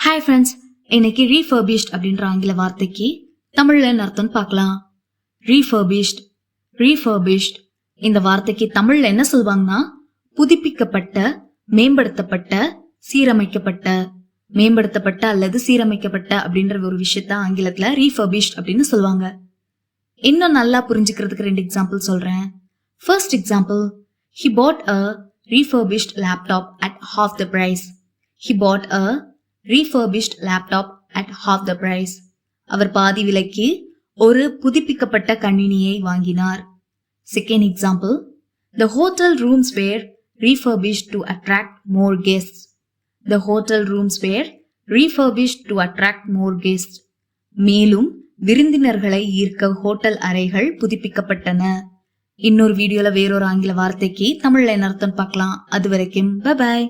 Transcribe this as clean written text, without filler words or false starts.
Hi friends, இன்னைக்கு refurbished அப்படின்ற ஆங்கில வார்த்தைக்கு தமிழ்ல என்ன அர்த்தம்னு பார்க்கலாம். ரீஃபர்பிஷ்ட் இந்த வார்த்தைக்கு தமிழ்ல என்ன சொல்லுவாங்கன்னா, புதுப்பிக்கப்பட்ட, மேம்படுத்தப்பட்ட, மேம்படுத்தப்பட்ட அல்லது சீரமைக்கப்பட்ட அப்படின்ற ஒரு விஷயத்த ஆங்கிலத்துல ரீஃபர்பிஷ்ட் அப்படின்னு சொல்லுவாங்க. இன்னும் நல்லா புரிஞ்சுக்கிறதுக்கு 2 எக்ஸாம்பிள் சொல்றேன். First example, he bought a refurbished laptop at half the price. அவர் பாதி விலைக்கு ஒரு புதுப்பிக்கப்பட்ட கணினியை வாங்கினார். Second example, the hotel rooms were refurbished to attract more guests. மேலும் விருந்தினர்களை ஈர்க்க ஹோட்டல் அறைகள் புதுப்பிக்கப்பட்டன. இன்னொரு வீடியோல வேறொரு ஆங்கில வார்த்தைக்கு தமிழ்ல என்ன அர்த்தம் பார்க்கலாம். அது வரைக்கும் பை பாய்.